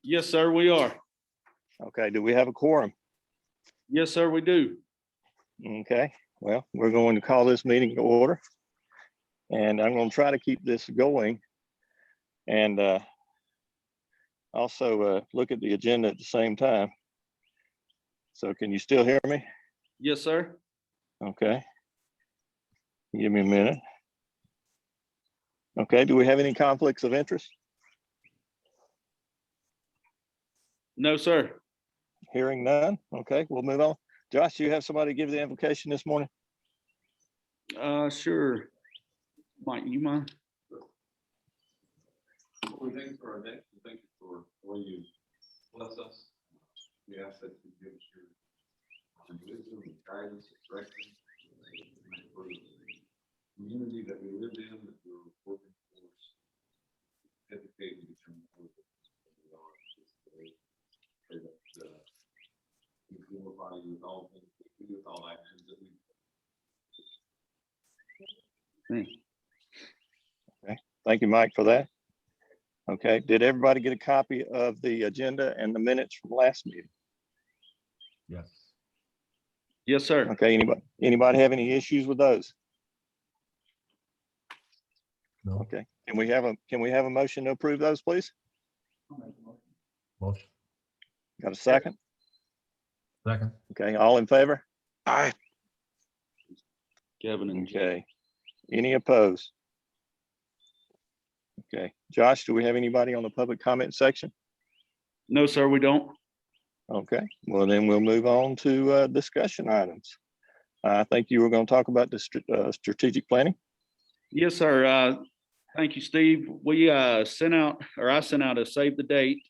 Yes, sir, we are. Okay, do we have a quorum? Yes, sir, we do. Okay, well, we're going to call this meeting to order. And I'm going to try to keep this going. And also look at the agenda at the same time. So can you still hear me? Yes, sir. Okay. Give me a minute. Okay, do we have any conflicts of interest? No, sir. Hearing none. Okay, we'll move on. Josh, do you have somebody give the invocation this morning? Sure. Mike, you mind? We thank you for our day. We thank you for the way you bless us. We ask that you give us your wisdom and guidance and direction for the community that we live in, that we're working towards educating and becoming more than we are today. Pray that we glorify you with all things that we do, with all actions that we do. Okay, thank you, Mike, for that. Okay, did everybody get a copy of the agenda and the minutes from last meeting? Yes. Yes, sir. Okay, anybody have any issues with those? No. Okay, can we have a motion to approve those, please? Motion. Got a second? Second. Okay, all in favor? Aye. Kevin and Okay, any opposed? Okay, Josh, do we have anybody on the public comment section? No, sir, we don't. Okay, well, then we'll move on to discussion items. I think you were going to talk about the strategic planning. Yes, sir. Thank you, Steve. We I sent out a save the date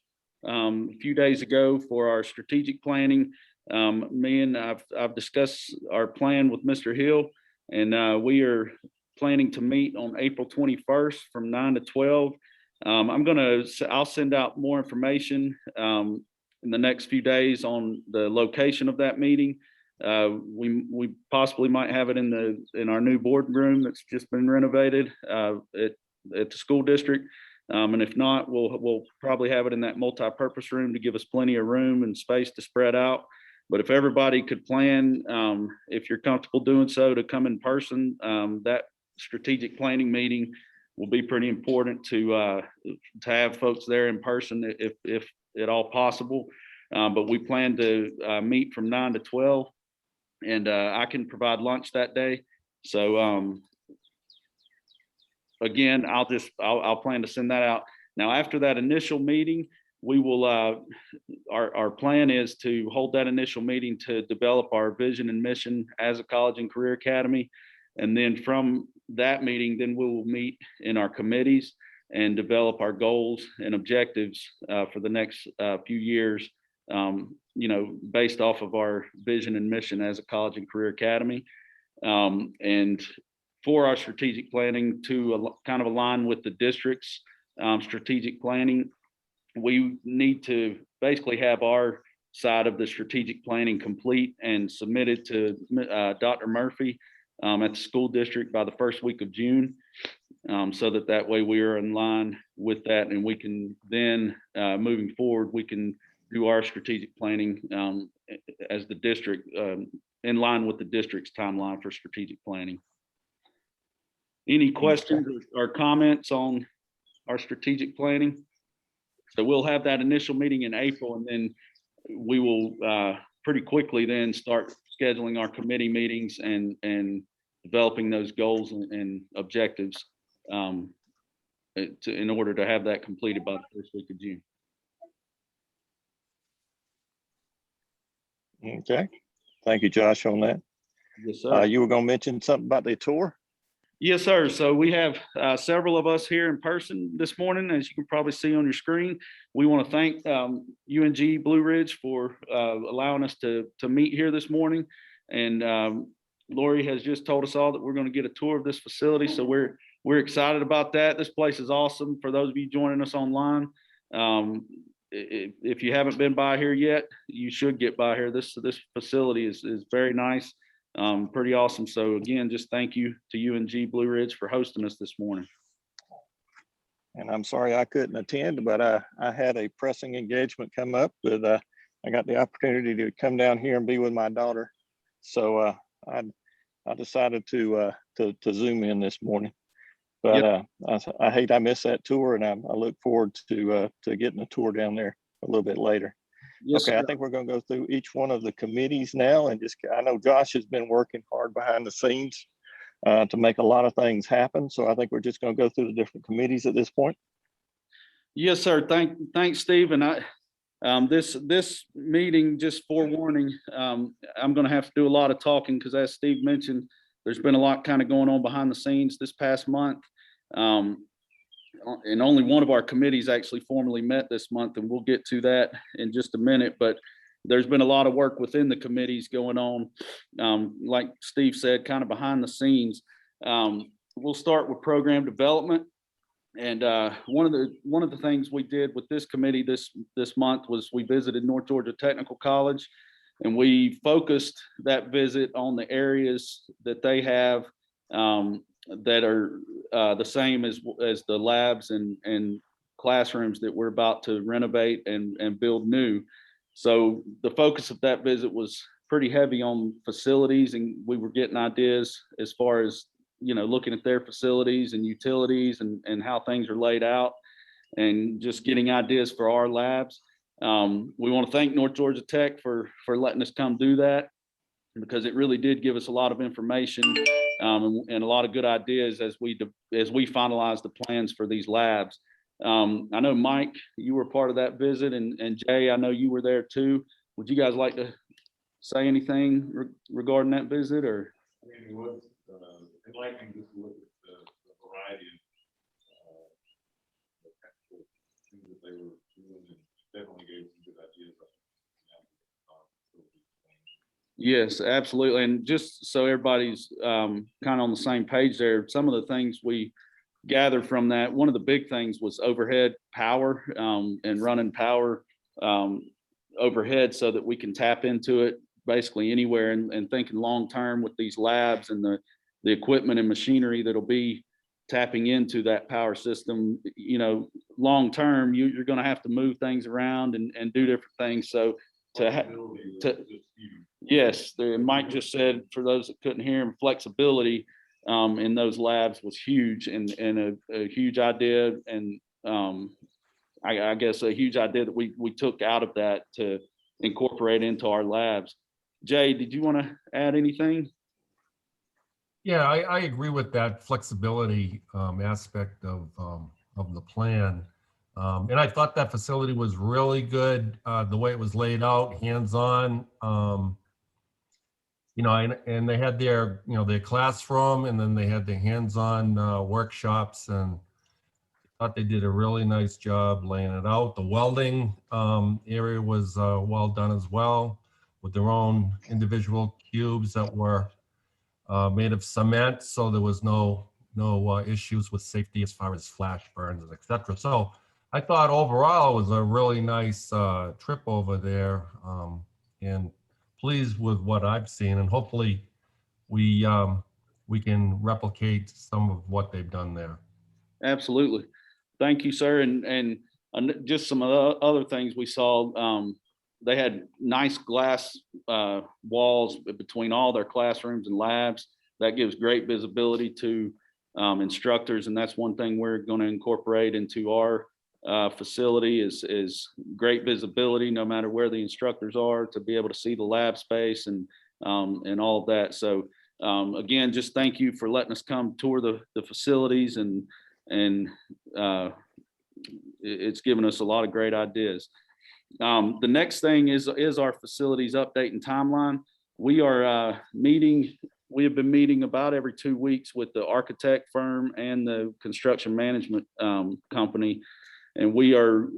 a few days ago for our strategic planning. I've discussed our plan with Mr. Hill, and we are planning to meet on April 21st from 9 to 12. I'll send out more information in the next few days on the location of that meeting. We possibly might have it in our new boardroom that's just been renovated at the school district. And if not, we'll probably have it in that multi-purpose room to give us plenty of room and space to spread out. But if everybody could plan, if you're comfortable doing so, to come in person, that strategic planning meeting will be pretty important to have folks there in person if at all possible. But we plan to meet from 9 to 12, and I can provide lunch that day. So again, I'll plan to send that out. Now, after that initial meeting, we will our plan is to hold that initial meeting to develop our vision and mission as a college and career academy. And then from that meeting, then we will meet in our committees and develop our goals and objectives for the next few years, based off of our vision and mission as a college and career academy. And for our strategic planning to kind of align with the district's strategic planning, we need to basically have our side of the strategic planning complete and submitted to Dr. Murphy at the school district by the first week of June, so that way we are in line with that, and we can then, moving forward, we can do our strategic planning as the district, in line with the district's timeline for strategic planning. Any questions or comments on our strategic planning? So we'll have that initial meeting in April, and then we will pretty quickly then start scheduling our committee meetings and developing those goals and objectives in order to have that completed by the first week of June. Okay, thank you, Josh, on that. Yes, sir. You were going to mention something about the tour? Yes, sir. So we have several of us here in person this morning, as you can probably see on your screen. We want to thank UNG Blue Ridge for allowing us to meet here this morning. And Lori has just told us all that we're going to get a tour of this facility. So we're excited about that. This place is awesome. For those of you joining us online, if you haven't been by here yet, you should get by here. This facility is very nice. Pretty awesome. So again, just thank you to UNG Blue Ridge for hosting us this morning. And I'm sorry I couldn't attend, but I had a pressing engagement come up with, I got the opportunity to come down here and be with my daughter. So I decided to Zoom in this morning. But I hate I missed that tour, and I look forward to getting a tour down there a little bit later. Yes, Okay, sir. I think we're going to go through each one of the committees now, and I know Josh has been working hard behind the scenes to make a lot of things happen. So I think we're just going to go through the different committees at this point. Yes, sir. Thanks, Steve. And this meeting, just forewarning, I'm going to have to do a lot of talking because, as Steve mentioned, there's been a lot kind of going on behind the scenes this past month. And only one of our committees actually formally met this month, and we'll get to that in just a minute. But there's been a lot of work within the committees going on. Like Steve said, kind of behind the scenes. We'll start with program development. And one of the things we did with this committee this month was we visited North Georgia Technical College, and we focused that visit on the areas that they have that are the same as the labs and classrooms that we're about to renovate and build new. So the focus of that visit was pretty heavy on facilities, and we were getting ideas as far as, looking at their facilities and utilities and how things are laid out, and just getting ideas for our labs. We want to thank North Georgia Tech for letting us come do that, because it really did give us a lot of information and a lot of good ideas as we finalize the plans for these labs. I know, Mike, you were part of that visit, and Jay, I know you were there too. Would you guys like to say anything regarding that visit? Or I mean, it was enlightening just to look at the variety of the technical things that they were doing, and definitely gave some good ideas. yes, absolutely. And just so everybody's kind of on the same page there, some of the things we gathered from that, one of the big things was overhead power and running power overhead so that we can tap into it basically anywhere, and thinking long term with these labs and the equipment and machinery that'll be tapping into that power system. Long term, you're going to have to move things around and do different things. So yes, Mike just said, for those that couldn't hear him, flexibility in those labs was huge, and a huge idea, and I guess a huge idea that we took out of that to incorporate into our labs. Jay, did you want to add anything? Yeah, I agree with that flexibility aspect of the plan. And I thought that facility was really good, the way it was laid out, hands-on. And they had their classroom, and then they had the hands-on workshops, and I thought they did a really nice job laying it out. The welding area was well done as well, with their own individual cubes that were made of cement, so there was no issues with safety as far as flash burns, etc. So I thought overall it was a really nice trip over there, and pleased with what I've seen, and hopefully we can replicate some of what they've done there. Absolutely. Thank you, sir. And just some of the other things we saw, they had nice glass walls between all their classrooms and labs. That gives great visibility to instructors, and that's one thing we're going to incorporate into our facility is great visibility, no matter where the instructors are, to be able to see the lab space and all of that. So again, just thank you for letting us come tour the facilities, and it's given us a lot of great ideas. The next thing is our facilities update and timeline. We are we have been meeting about every 2 weeks with the architect firm and the construction management company, and we are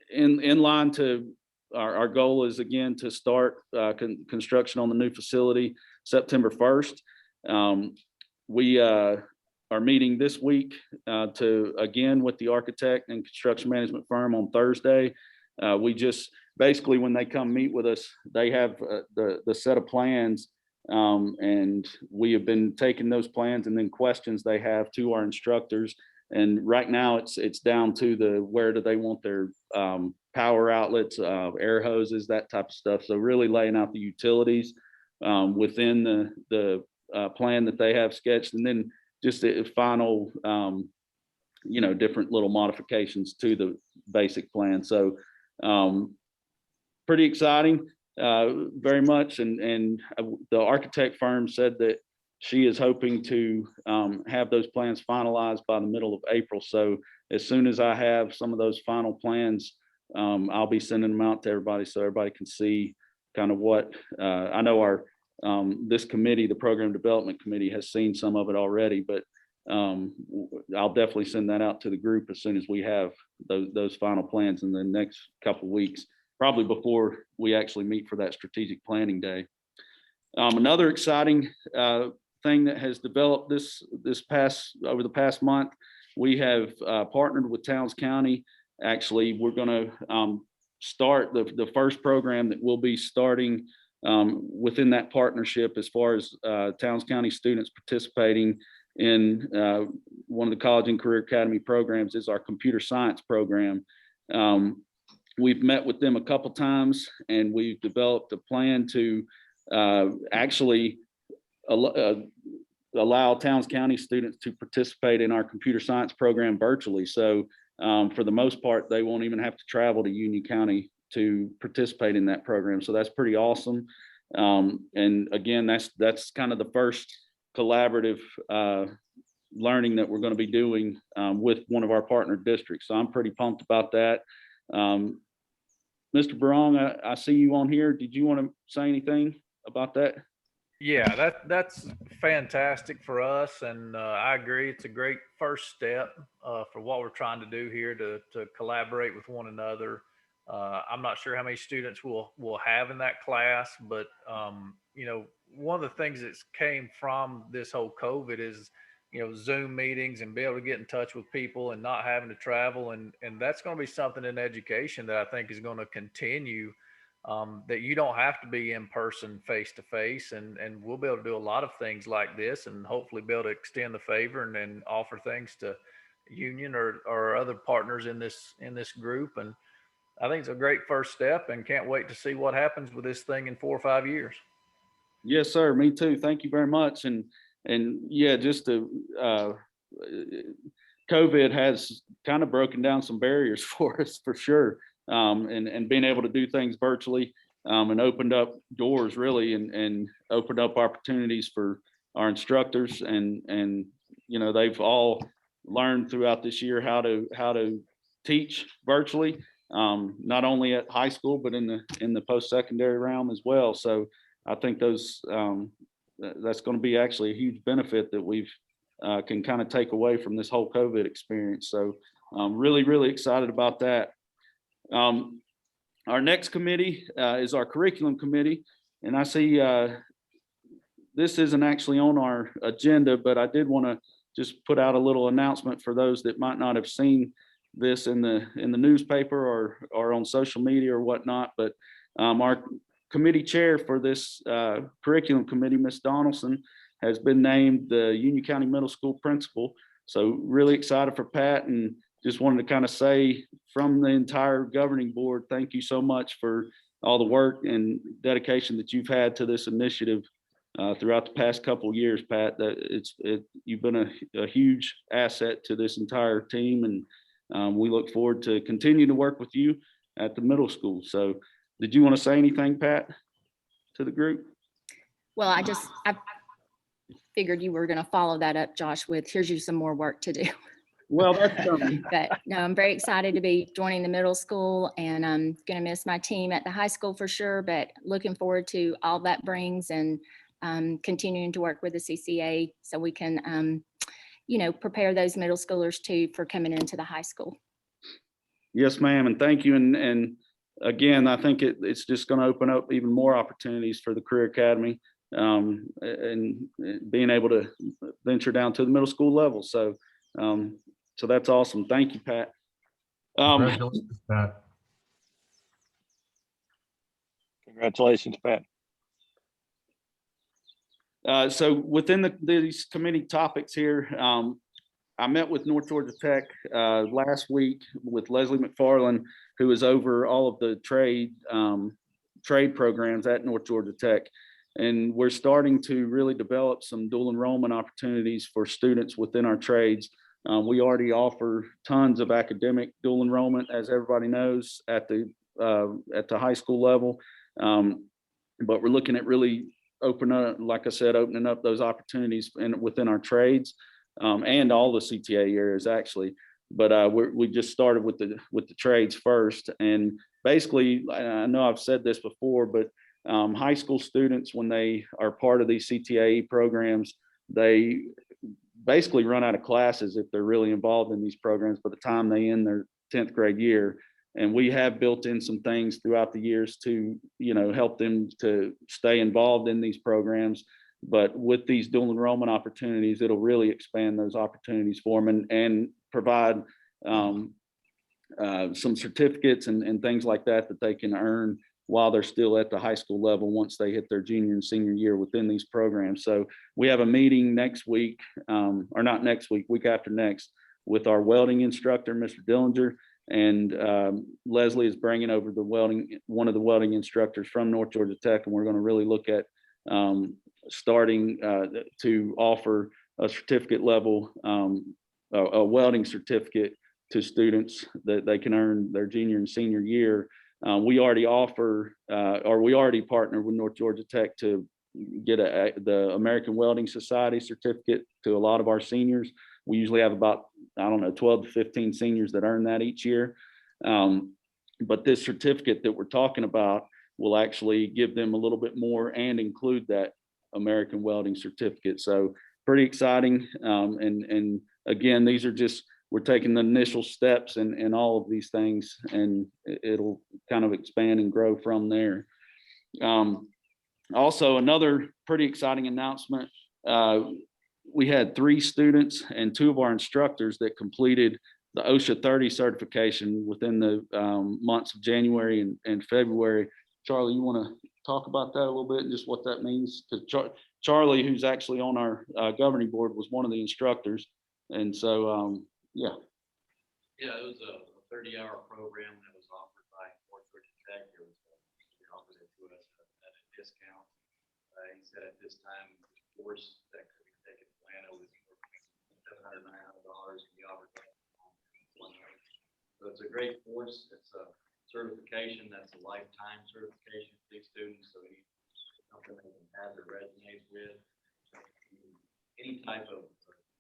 in line to our goal is, again, to start construction on the new facility September 1st. We are meeting this week to, again, with the architect and construction management firm on Thursday. We just basically, when they come meet with us, they have the set of plans, and we have been taking those plans and then questions they have to our instructors And right now it's down to where do they want their power outlets, air hoses, that type of stuff. So really laying out the utilities within the plan that they have sketched, and then just the final, different little modifications to the basic plan. So pretty exciting, very much. And the architect firm said that she is hoping to have those plans finalized by the middle of April. So as soon as I have some of those final plans, I'll be sending them out to everybody so everybody can see kind of what I know this committee, the program development committee, has seen some of it already, but I'll definitely send that out to the group as soon as we have those final plans in the next couple of weeks, probably before we actually meet for that strategic planning day. Another exciting thing that has developed over the past month, we have partnered with Towns County. Actually, we're going to start the first program that we'll be starting within that partnership as far as Towns County students participating in one of the College and Career Academy programs is our computer science program. We've met with them a couple times, and we've developed a plan to actually allow Towns County students to participate in our computer science program virtually. So for the most part, they won't even have to travel to Union County to participate in that program. So that's pretty awesome. And again, that's kind of the first collaborative learning that we're going to be doing with one of our partner districts. So I'm pretty pumped about that. Mr. Barong, I see you on here. Did you want to say anything about that? Yeah, that's fantastic for us, and I agree. It's a great first step for what we're trying to do here to collaborate with one another. I'm not sure how many students we'll have in that class, but one of the things that came from this whole COVID is Zoom meetings and be able to get in touch with people and not having to travel, and that's going to be something in education that I think is going to continue. That you don't have to be in person face to face, and we'll be able to do a lot of things like this, and hopefully be able to extend the favor and offer things to Union or other partners in this group. And I think it's a great first step, and can't wait to see what happens with this thing in 4 or 5 years. Yes, sir. Me too. Thank you very much. And yeah, just COVID has kind of broken down some barriers for us, for sure. And being able to do things virtually and opened up doors really, and opened up opportunities for our instructors, and they've all learned throughout this year how to teach virtually, not only at high school but in the post-secondary realm as well. So I think that's going to be actually a huge benefit that we've can kind of take away from this whole COVID experience. So I'm really excited about that. Our next committee is our curriculum committee, and I see this isn't actually on our agenda, but I did want to just put out a little announcement for those that might not have seen this in the newspaper or on social media or whatnot. But our committee chair for this curriculum committee, Ms. Donaldson, has been named the Union County Middle School principal. So really excited for Pat, and just wanted to kind of say from the entire governing board, thank you so much for all the work and dedication that you've had to this initiative throughout the past couple of years, Pat. You've been a huge asset to this entire team, and we look forward to continue to work with you at the middle school. So did you want to say anything, Pat, to the group? Well, I figured you were going to follow that up, Josh, with here's you some more work to do. Well, that's But no, I'm very excited to be joining the middle school, and I'm going to miss my team at the high school for sure, but looking forward to all that brings, and continuing to work with the CCA so we can, prepare those middle schoolers too for coming into the high school. Yes, ma'am. And thank you. And again, I think it's just going to open up even more opportunities for the Career Academy, and being able to venture down to the middle school level. So that's awesome. Thank you, Pat. Congratulations, Pat. Congratulations, Pat. So within these committee topics here, I met with North Georgia Tech last week with Leslie McFarland, who is over all of the trade programs at North Georgia Tech. And we're starting to really develop some dual enrollment opportunities for students within our trades. We already offer tons of academic dual enrollment, as everybody knows, at the high school level. But we're looking at really opening up those opportunities within our trades and all the CTA areas actually. But we just started with the trades first. And basically, I know I've said this before, but high school students, when they are part of these CTA programs, they basically run out of classes if they're really involved in these programs by the time they end their 10th grade year. And we have built in some things throughout the years to, help them to stay involved in these programs. But with these dual enrollment opportunities, it'll really expand those opportunities for them and provide some certificates and things like that they can earn while they're still at the high school level once they hit their junior and senior year within these programs. So we have a meeting next week, or not next week, week after next, with our welding instructor, Mr. Dillinger, and Leslie is bringing over one of the welding instructors from North Georgia Tech, and we're going to really look at starting to offer a certificate level, a welding certificate to students that they can earn their junior and senior year. We already offer, or we already partner with North Georgia Tech to get the American Welding Society certificate to a lot of our seniors. We usually have about, 12 to 15 seniors that earn that each year. But this certificate that we're talking about will actually give them a little bit more and include that American Welding certificate. So pretty exciting. And again, these are just, we're taking the initial steps in all of these things, and it'll kind of expand and grow from there. Also, another pretty exciting announcement. We had 3 students and 2 of our instructors that completed the OSHA 30 certification within the months of January and February. Charlie, you want to talk about that a little bit and just what that means? Because Charlie, who's actually on our governing board, was one of the instructors. And so, yeah. Yeah, it was a 30-hour program that was offered by North Georgia Tech. It was offered it to us at a discount. He said at this time, the course that could be taken in Atlanta was $700, $900. He offered that. So it's a great course. It's a certification that's a lifetime certification for these students. So it's something they can have their resumes with. Any type of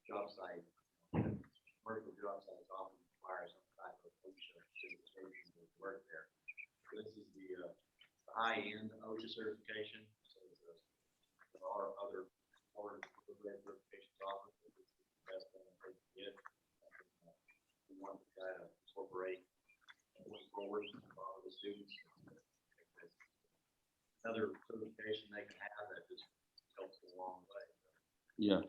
job site, commercial job sites often require some type of OSHA certification to work there. So this is the high-end OSHA certification. So there are other certifications offered, but this is the best one that they can get. We want to try to incorporate going forward for all the students. Another certification they can have that just helps a long way. Yeah,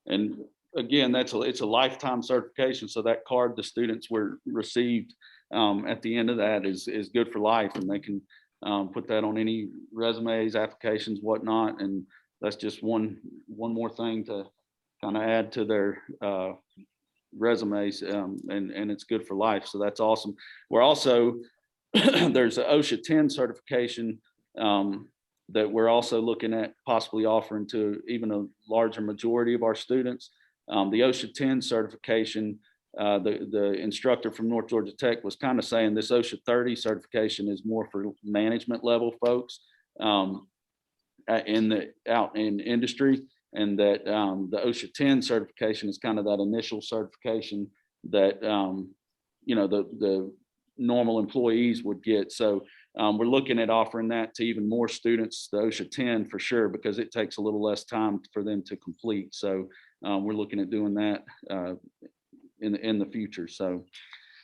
and again, it's a lifetime certification. So that card the students were received at the end of that is good for life, and they can put that on any resumes, applications, whatnot. And that's just one more thing to kind of add to their resumes, and it's good for life. So that's awesome. We're also there's an OSHA 10 certification that we're also looking at possibly offering to even a larger majority of our students. The OSHA 10 certification, the instructor from North Georgia Tech was kind of saying this OSHA 30 certification is more for management level folks out in industry, and that the OSHA 10 certification is kind of that initial certification that the normal employees would get. So we're looking at offering that to even more students, the OSHA 10 for sure, because it takes a little less time for them to complete. So we're looking at doing that in the future. So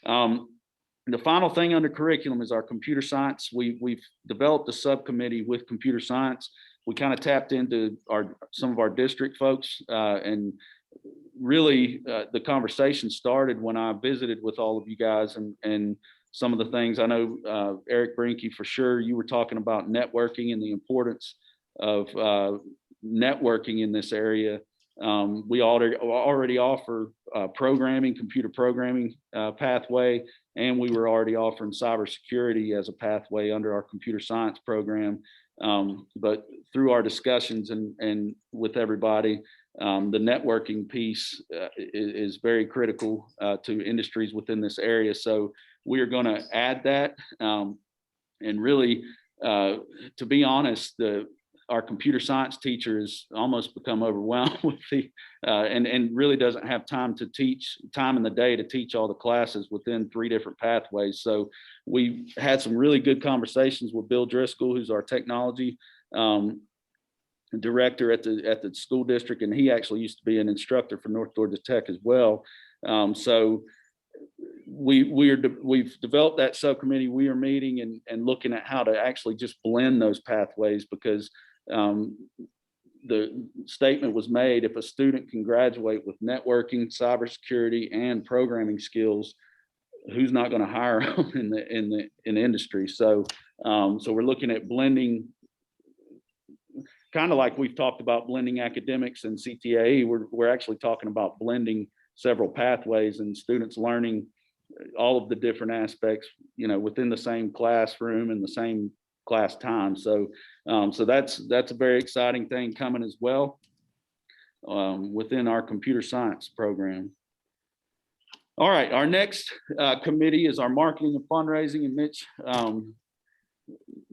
the final thing under curriculum is our computer science. We've developed a subcommittee with computer science. We kind of tapped into some of our district folks, and really the conversation started when I visited with all of you guys, and some of the things I know, Eric Brinke, for sure, you were talking about networking and the importance of networking in this area. We already offer programming, computer programming pathway, and we were already offering cybersecurity as a pathway under our computer science program. But through our discussions and with everybody, the networking piece is very critical to industries within this area. So we are going to add that. And really, to be honest, our computer science teacher has almost become overwhelmed with and really doesn't have time in the day to teach all the classes within 3 different pathways. So we had some really good conversations with Bill Driscoll, who's our technology director at the school district, and he actually used to be an instructor for North Georgia Tech as well. So we've developed that subcommittee. We are meeting and looking at how to actually just blend those pathways, because the statement was made, if a student can graduate with networking, cybersecurity, and programming skills, who's not going to hire them in the industry? So we're looking at blending, kind of like we've talked about blending academics and CTAE. We're actually talking about blending several pathways and students learning all of the different aspects, within the same classroom and the same class time. So that's a very exciting thing coming as well within our computer science program. All right, our next committee is our marketing and fundraising. And Mitch,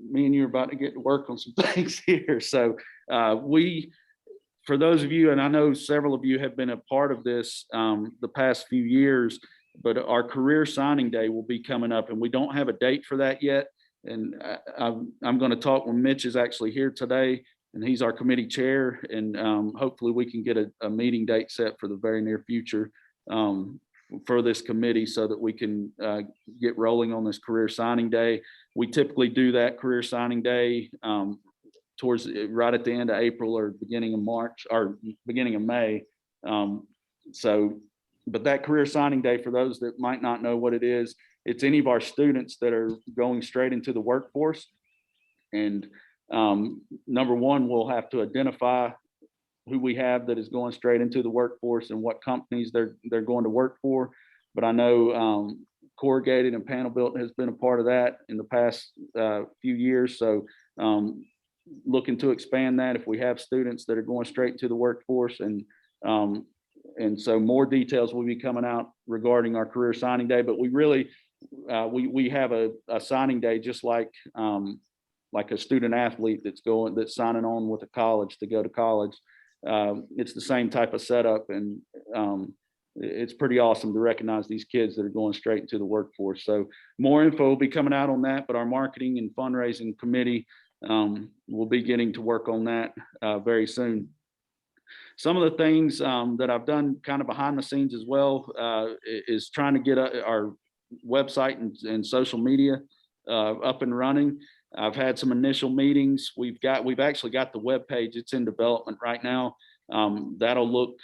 me and you are about to get to work on some things here. So for those of you, and I know several of you have been a part of this the past few years, but our career signing day will be coming up, and we don't have a date for that yet. And I'm going to talk when Mitch is actually here today, and he's our committee chair, and hopefully we can get a meeting date set for the very near future for this committee, so that we can get rolling on this career signing day. We typically do that career signing day towards right at the end of April or beginning of March or beginning of May. But that career signing day, for those that might not know what it is, it's any of our students that are going straight into the workforce. And number one, we'll have to identify who we have that is going straight into the workforce and what companies they're going to work for. But I know Corrugated and Panel Built has been a part of that in the past few years. So looking to expand that if we have students that are going straight to the workforce. And so more details will be coming out regarding our career signing day. But we really, we have a signing day just like a student athlete that's signing on with a college to go to college. It's the same type of setup, and it's pretty awesome to recognize these kids that are going straight into the workforce. So more info will be coming out on that, but our marketing and fundraising committee will be getting to work on that very soon. Some of the things that I've done kind of behind the scenes as well is trying to get our website and social media up and running. I've had some initial meetings. We've actually got the web page. It's in development right now. That'll look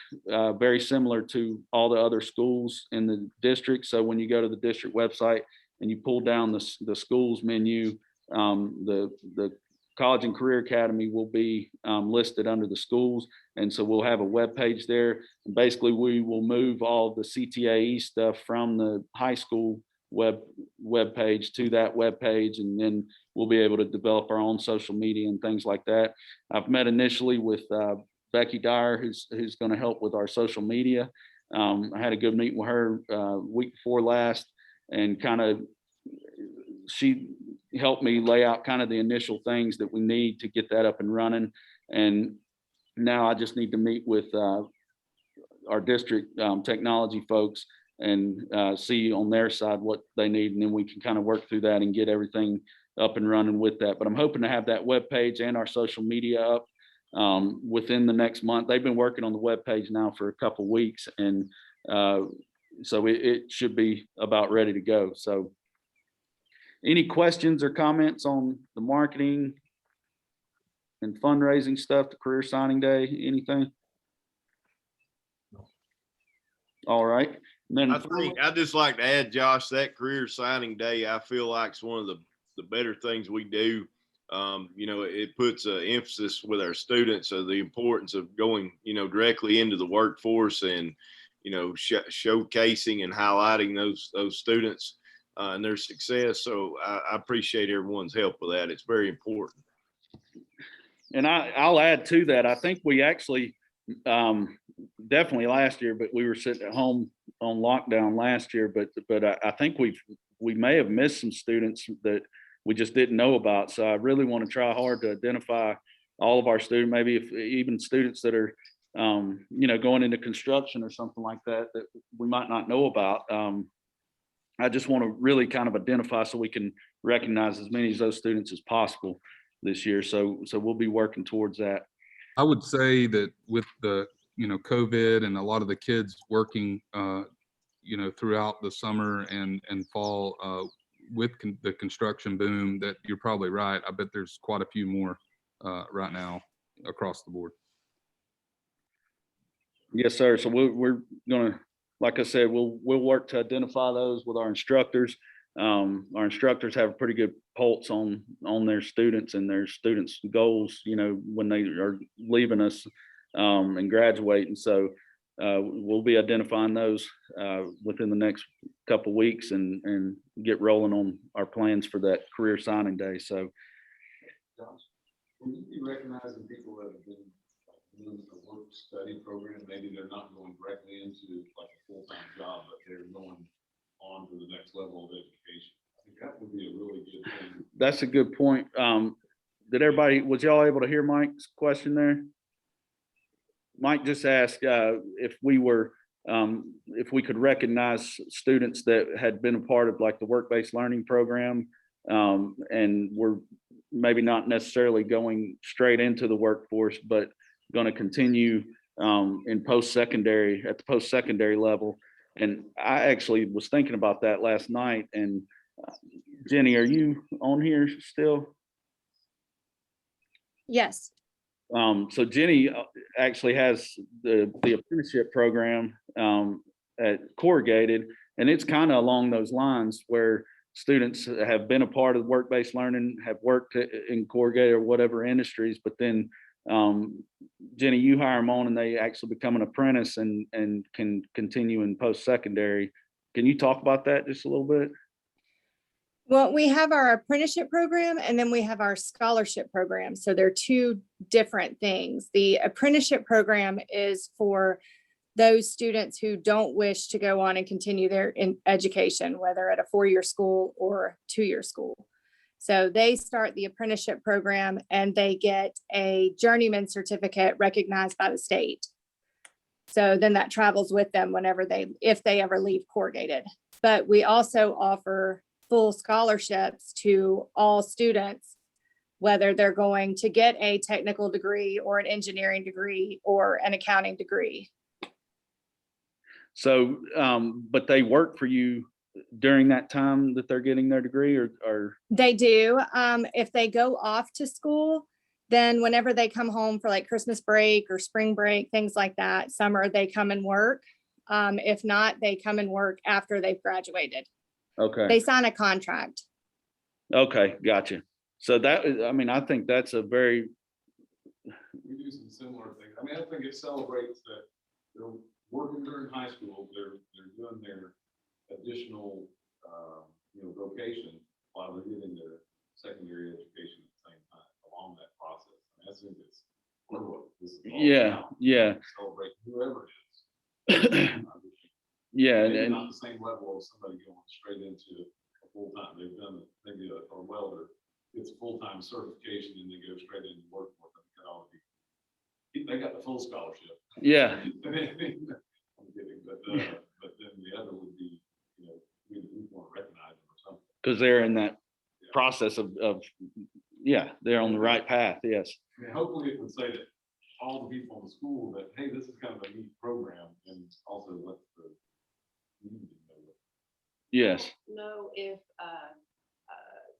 very similar to all the other schools in the district. So when you go to the district website and you pull down the schools menu, the College and Career Academy will be listed under the schools. And so we'll have a web page there. And basically, we will move all the CTAE stuff from the high school web page to that web page, and then we'll be able to develop our own social media and things like that. I've met initially with Becky Dyer, who's going to help with our social media. I had a good meeting with her week before last, and she helped me lay out kind of the initial things that we need to get that up and running. And now I just need to meet with our district technology folks and see on their side what they need, and then we can kind of work through that and get everything up and running with that. But I'm hoping to have that web page and our social media up within the next month. They've been working on the web page now for a couple weeks, and so it should be about ready to go. So any questions or comments on the marketing and fundraising stuff, the career signing day, anything? All right. And then I'd just like to add, Josh, that career signing day, I feel like it's one of the better things we do. You know, it puts an emphasis with our students of the importance of going, you know, directly into the workforce and, you know, showcasing and highlighting those students and their success. So I appreciate everyone's help with that. It's very important. And I'll add to that. I think we actually, definitely last year, but we were sitting at home on lockdown last year, but I think we may have missed some students that we just didn't know about. So I really want to try hard to identify all of our students, maybe if even students that are, you know, going into construction or something like that, that we might not know about. I just want to really kind of identify so we can recognize as many of those students as possible this year. So we'll be working towards that. I would say that with the, you know, COVID and a lot of the kids working, you know, throughout the summer and fall with the construction boom, that you're probably right. I bet there's quite a few more right now across the board. Yes, sir. So we're gonna, like I said, we'll work to identify those with our instructors. Our instructors have a pretty good pulse on their students and their students' goals, you know, when they are leaving us and graduating. So we'll be identifying those within the next couple of weeks and get rolling on our plans for that career signing day. So, Josh, will you be recognizing people that have been doing the work study program? Maybe they're not going directly into like a full-time job, but they're going on to the next level of education. I think that would be a really good thing. that's a good point. Was y'all able to hear Mike's question there? Mike just asked if we could recognize students that had been a part of like the work-based learning program and were maybe not necessarily going straight into the workforce, but going to continue in post-secondary at the post-secondary level. And I actually was thinking about that last night. And Jenny, are you on here still? Yes. So Jenny actually has the apprenticeship program at Corrugated, and it's kind of along those lines where students have been a part of work-based learning, have worked in Corrugated or whatever industries, but then Jenny, you hire them on and they actually become an apprentice and can continue in post-secondary. Can you talk about that just a little bit? Well, we have our apprenticeship program and then we have our scholarship program. So they're two different things. The apprenticeship program is for those students who don't wish to go on and continue their education, whether at a 4-year school or 2-year school. So they start the apprenticeship program and they get a journeyman certificate recognized by the state. So then that travels with them if they ever leave Corrugated. But we also offer full scholarships to all students, whether they're going to get a technical degree or an engineering degree or an accounting degree. So, but they work for you during that time that they're getting their degree or? They do. If they go off to school, then whenever they come home for like Christmas break or spring break, things like that, summer, they come and work. If not, they come and work after they've graduated. Okay. They sign a contract. Okay, gotcha. So that is, I mean, I think that's a very. We do some similar things. I mean, I think it celebrates that they're working during high school. They're doing their additional, vocation while they're getting their secondary education at the same time along that process. I mean, I think it's what this is all about. Yeah. Celebrate whoever it is. Yeah, maybe and not the same level of somebody going straight into a full-time. They've done maybe a welder gets a full-time certification and they go straight into work for them. They got the full scholarship. Yeah. I'm kidding, but then the other would be, we want to recognize them or something. Because they're in that process of they're on the right path. Yes. I mean, hopefully it would say that all the people in the school that, hey, this is kind of a neat program, and also let the community know it. Yes. Know if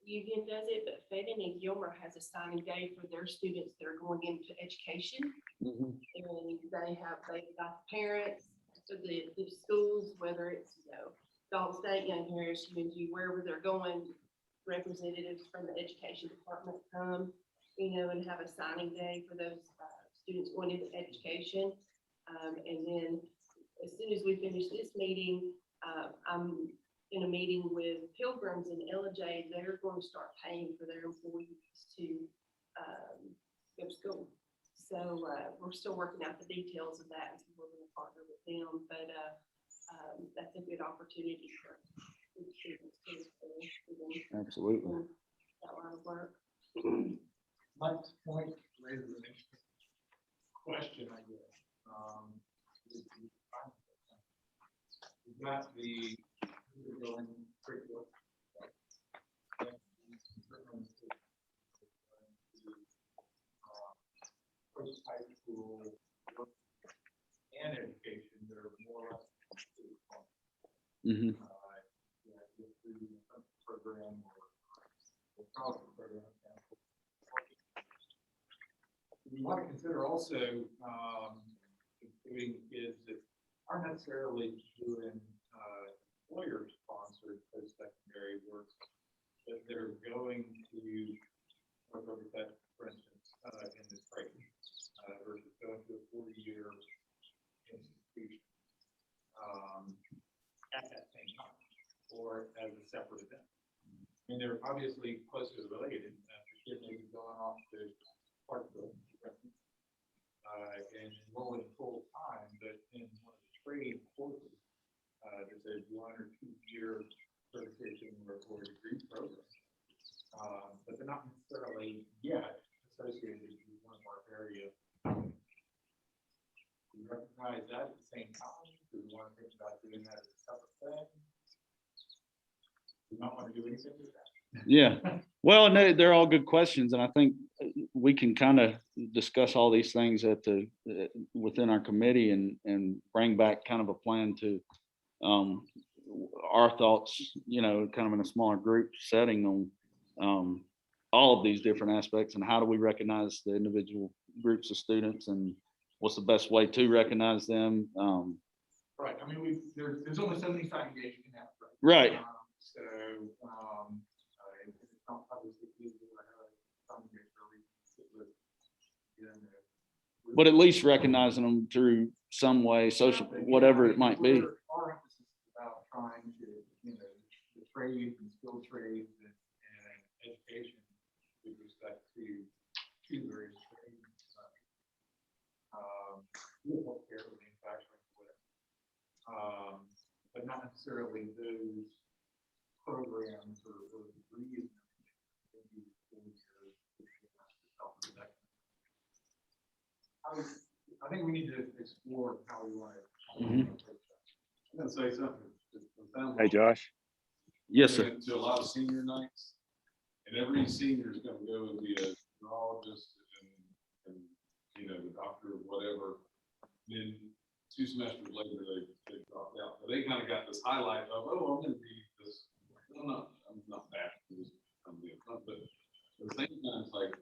Union does it, but Fedden and Gilmer has a signing day for their students that are going into education. Mhm. And they've got parents, so the schools, whether it's, Dalton State, Young Harris, UNG, wherever they're going, representatives from the education department come, and have a signing day for those students going into education. And then as soon as we finish this meeting, I'm in a meeting with Pilgrims and LJ. They're going to start paying for their employees to go to school. So we're still working out the details of that, and we're going to partner with them. But that's a good opportunity for students to Absolutely. that line of work. Mike's point raises an interesting question, I guess. We've got the going curriculum. Post high school and education that are more or less Mhm. program or college program. We want to consider also including kids that aren't necessarily doing employer-sponsored post-secondary work, but they're going to work over that, for instance, in the trade versus going to a 40-year institution at that same time or as a separate event. I mean, they're obviously closely related. The kid may be going off to Parkville and enrolling full time, but in one of the trade courses, there's a 1 or 2 year certification or degree program, but they're not necessarily yet associated with one of our area. We recognize that at the same time. Do we want to think about doing that as a separate thing? We don't want to do anything with that. Yeah. Well, no, they're all good questions, and I think we can kind of discuss all these things at the within our committee and bring back kind of a plan to our thoughts, kind of in a smaller group setting on all of these different aspects and how do we recognize the individual groups of students and what's the best way to recognize them. Right. I mean, there's only so many sign engagement you can have. Right. So it's not obviously easy to have some but at least recognizing them through some way, social, whatever it might be. Our emphasis is about trying to, the trades and skilled trades and education with respect to various trades. Healthcare, manufacturing, whatever. But not necessarily those programs or degrees. I think we need to explore how we want to. Mhm. I'm gonna say something. Hey, Josh. Yes, sir. To a lot of senior nights, and every senior is gonna go and be a neurologist and the doctor or whatever. Then 2 semesters later, they dropped out, but they kind of got this highlight of, oh, I'm gonna be this. I'm not that. I'm being fun, but at the same time, it's like,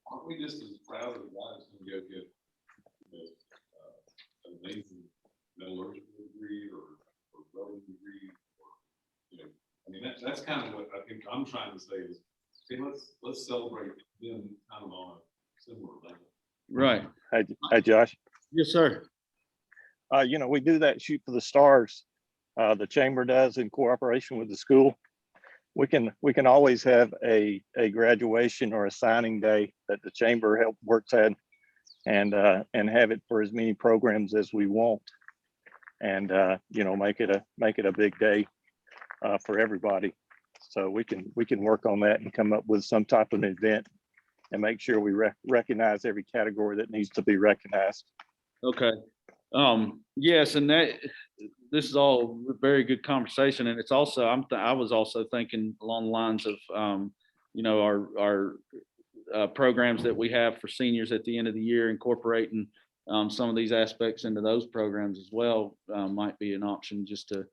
aren't we just as proud of the guy that's gonna go get an amazing metallurgical degree or welding degree, or I mean that's kind of what I think I'm trying to say is, hey, let's celebrate them kind of on a similar level. Right. Hey, Josh. Yes, sir. We do that Shoot for the Stars. The chamber does in cooperation with the school. We can always have a graduation or a signing day that the chamber works at, and have it for as many programs as we want, and make it a big day for everybody. So we can work on that and come up with some type of event and make sure we recognize every category that needs to be recognized. Okay. Yes, and this is all a very good conversation, and it's also I was also thinking along the lines of our programs that we have for seniors at the end of the year, incorporating some of these aspects into those programs as well might be an option, just to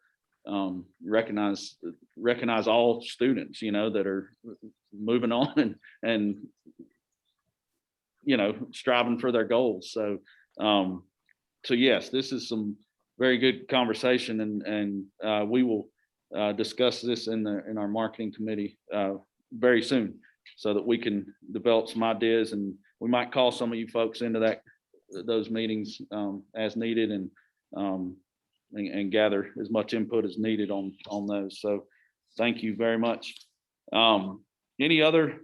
recognize all students that are moving on and striving for their goals. So yes, this is some very good conversation, and we will discuss this in our marketing committee very soon so that we can develop some ideas, and we might call some of you folks into those meetings as needed, and gather as much input as needed on those. So thank you very much. Any other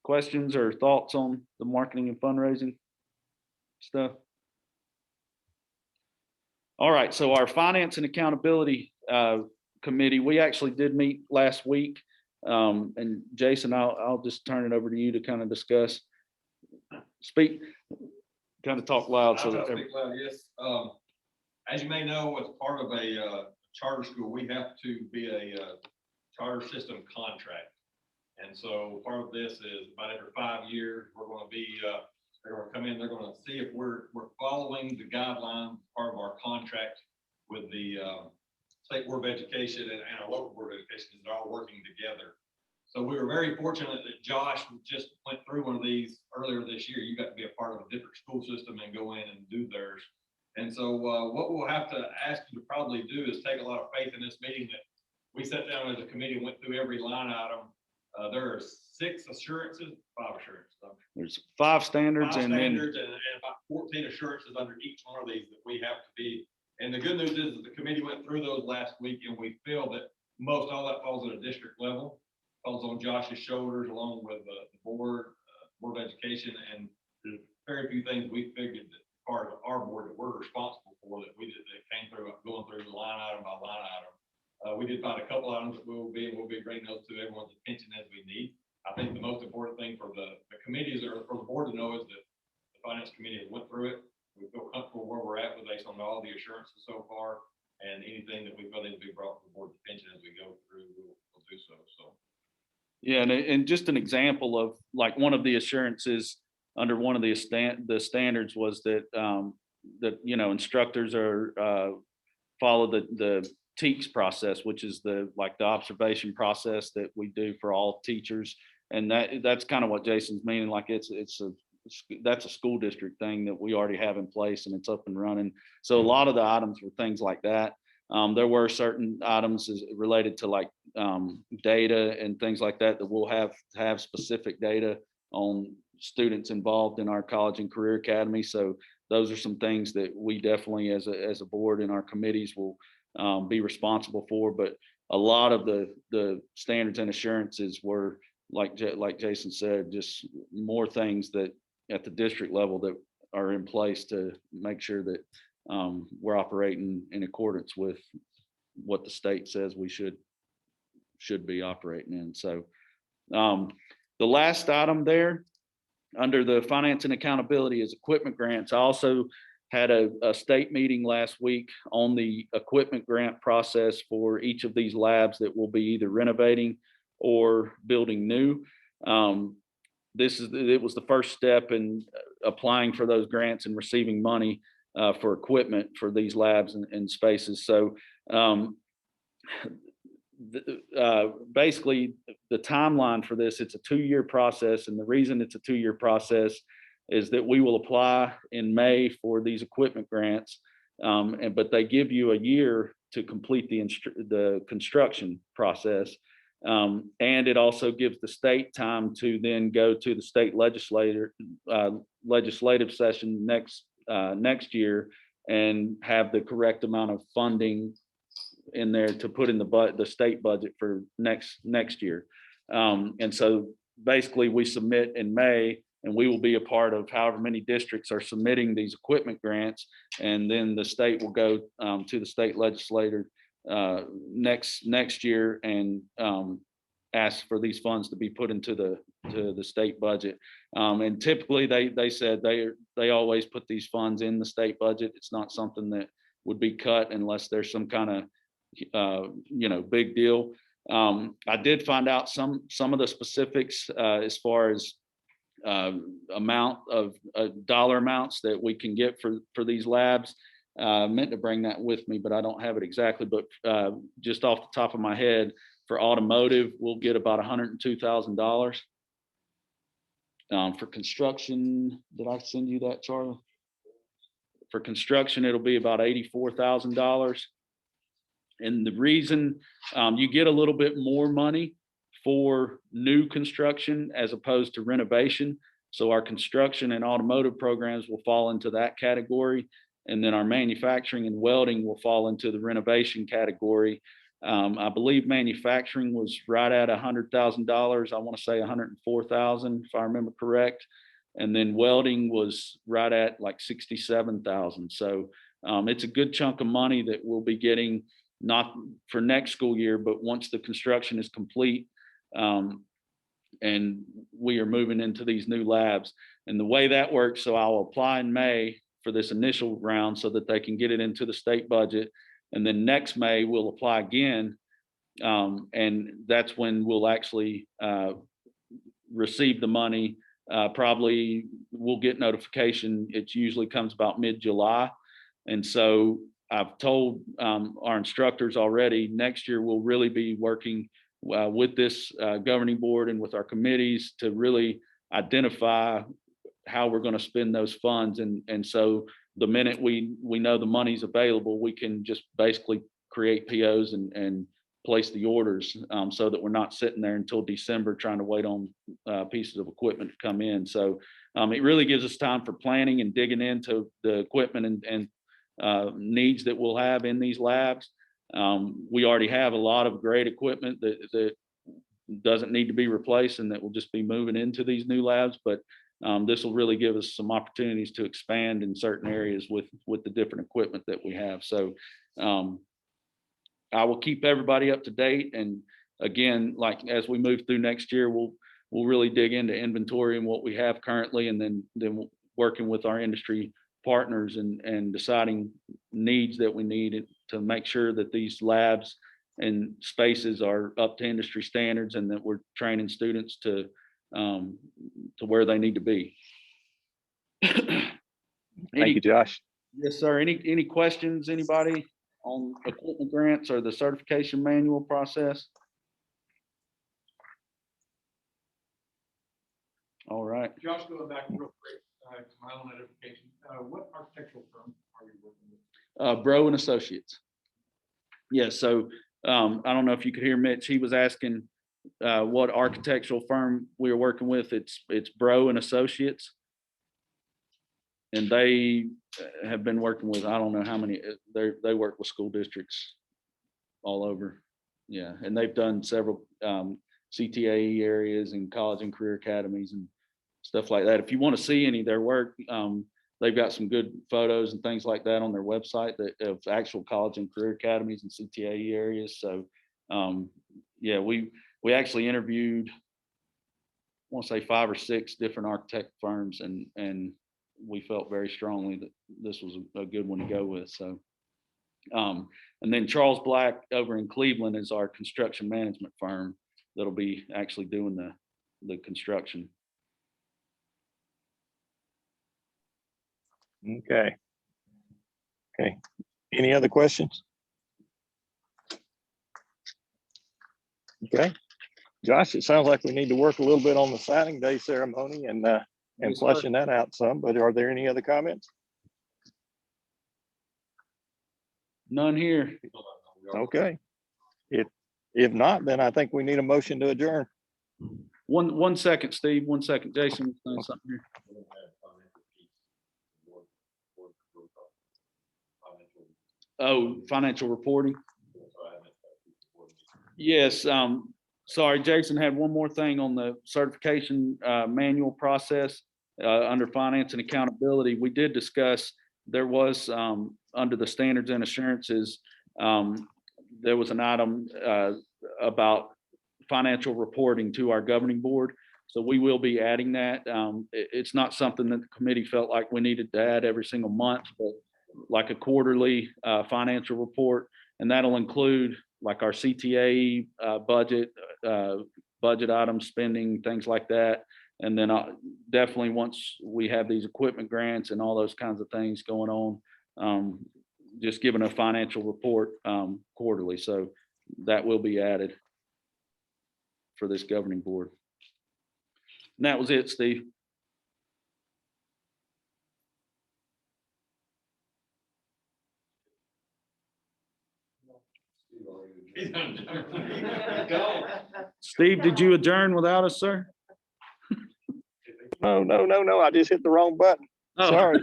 questions or thoughts on the marketing and fundraising stuff? All right, so our finance and accountability committee, we actually did meet last week. And Jason, I'll just turn it over to you to kind of discuss, speak, kind of talk loud. So that Speak loud, yes. As you may know, as part of a charter school, we have to be a charter system contract. And so part of this is about every 5 years, we're going to be, they're going to come in, they're going to see if we're following the guidelines, part of our contract with the State Board of Education and our local Board of Education, they're all working together. So we were very fortunate that Josh just went through one of these earlier this year. You got to be a part of a different school system and go in and do theirs. And so what we'll have to ask you to probably do is take a lot of faith in this meeting that we sat down as a committee and went through every line item. There are 5 assurances. There's 5 standards, and then about 14 assurances under each one of these that we have to be. And the good news is that the committee went through those last week, and we feel that most all that falls at a district level, falls on Josh's shoulders along with the board of education. And there's very few things we figured that part of our board that we're responsible for that came through going through line item by line item. We did find a couple items that we'll be bringing those to everyone's attention as we need. I think the most important thing for the committees or for the board to know is that the finance committee has went through it. We feel comfortable where we're at with based on all the assurances so far, and anything that we feel needs to be brought to the board's attention as we go through, we'll do so. So. Yeah, and just an example of like one of the assurances under one of the standards was that that instructors are follow the TEACS process, which is the observation process that we do for all teachers, and that's kind of what Jason's meaning. Like that's a school district thing that we already have in place, and it's up and running. So a lot of the items were things like that. There were certain items related to data and things like that we'll have specific data on students involved in our college and career academy. So those are some things that we definitely as a board and our committees will be responsible for. But a lot of the standards and assurances were like Jason said, just more things that at the district level that are in place to make sure that we're operating in accordance with what the state says we should be operating in. So the last item there under the finance and accountability is equipment grants. I also had a state meeting last week on the equipment grant process for each of these labs that will be either renovating or building new. It was the first step in applying for those grants and receiving money for equipment for these labs and spaces. So basically the timeline for this, it's a 2-year process. And the reason it's a 2-year process is that we will apply in May for these equipment grants. But they give you a year to complete the construction process. And it also gives the state time to then go to the state legislative session next year and have the correct amount of funding in there to put in the state budget for next year. And so basically we submit in May, and we will be a part of however many districts are submitting these equipment grants, and then the state will go to the state legislator next year and ask for these funds to be put into the state budget. And typically they said they always put these funds in the state budget. It's not something that would be cut unless there's some kind of big deal. I did find out some of the specifics as far as amount of dollar amounts that we can get for these labs. I meant to bring that with me, but I don't have it exactly. But just off the top of my head, for automotive, we'll get about $102,000. For construction, did I send you that, Charlie? For construction, it'll be about $84,000. And the reason you get a little bit more money for new construction as opposed to renovation. So our construction and automotive programs will fall into that category. And then our manufacturing and welding will fall into the renovation category. I believe manufacturing was right at $100,000. I want to say 104,000, if I remember correct. And then welding was right at like 67,000. So it's a good chunk of money that we'll be getting, not for next school year, but once the construction is complete. And we are moving into these new labs. And the way that works, so I'll apply in May for this initial round so that they can get it into the state budget. And then next May, we'll apply again. And that's when we'll actually receive the money. Probably we'll get notification. It usually comes about mid-July. And so I've told our instructors already, next year we'll really be working with this governing board and with our committees to really identify how we're going to spend those funds. And so the minute we know the money's available, we can just basically create POs and place the orders so that we're not sitting there until December trying to wait on pieces of equipment to come in. So it really gives us time for planning and digging into the equipment and needs that we'll have in these labs. We already have a lot of great equipment that doesn't need to be replaced and that will just be moving into these new labs. But this will really give us some opportunities to expand in certain areas with the different equipment that we have. So I will keep everybody up to date. And again, like as we move through next year, we'll really dig into inventory and what we have currently, and then working with our industry partners and deciding needs that we need to make sure that these labs and spaces are up to industry standards and that we're training students to where they need to be. Thank you, Josh. Yes, sir. Any questions, anybody on equipment grants or the certification manual process? All right. Josh, going back real quick to my own edification, what architectural firm are you working with? Bro and Associates. Yeah, so I don't know if you could hear Mitch. He was asking what architectural firm we are working with. It's Bro and Associates. And they have been working with, I don't know how many, they work with school districts all over. Yeah, and they've done several CTAE areas and college and career academies and stuff like that. If you want to see any of their work, they've got some good photos and things like that on their website of actual college and career academies and CTAE areas. So yeah, we actually interviewed, I want to say 5 or 6 different architect firms, and we felt very strongly that this was a good one to go with. So, and then Charles Black over in Cleveland is our construction management firm that'll be actually doing the construction. Okay. Any other questions? Okay. Josh, it sounds like we need to work a little bit on the signing day ceremony and Yes, sir. fleshing that out some, but are there any other comments? None here. Okay. If not, then I think we need a motion to adjourn. One second, Steve. 1 second. Jason was saying something here. Oh, financial reporting. Yes. Sorry, Jason had one more thing on the certification manual process under finance and accountability. We did discuss, there was under the standards and assurances, there was an item about financial reporting to our governing board. So we will be adding that. It's not something that the committee felt like we needed to add every single month, but like a quarterly financial report, and that'll include like our CTA budget items, spending, things like that. And then definitely once we have these equipment grants and all those kinds of things going on, just giving a financial report quarterly. So that will be added for this governing board. And that was it, Steve. Steve already Steve, did you adjourn without us, sir? No. I just hit the wrong button. Oh. Sorry.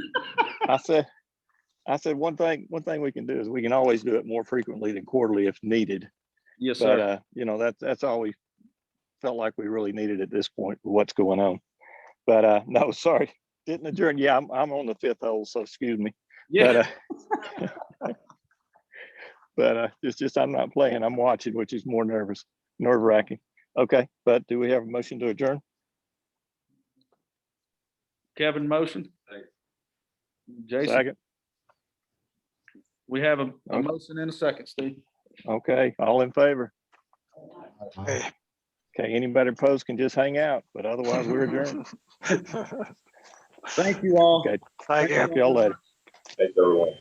I said one thing we can do is we can always do it more frequently than quarterly if needed. Yes, But, sir. you know, that's all we felt like we really needed at this point with what's going on. But, no, sorry, didn't adjourn. Yeah, I'm on the 5th hole, so excuse me. Yeah. But it's just, I'm not playing, I'm watching, which is more nerve wracking. Okay, but do we have a motion to adjourn? Kevin, motion. Jason, Second. we have a Okay. motion in a second, Steve. Okay, all in favor? Okay, anybody opposed can just hang out, but otherwise we're adjourned. Thank you all. Okay, talk to y'all later. Thanks, everyone.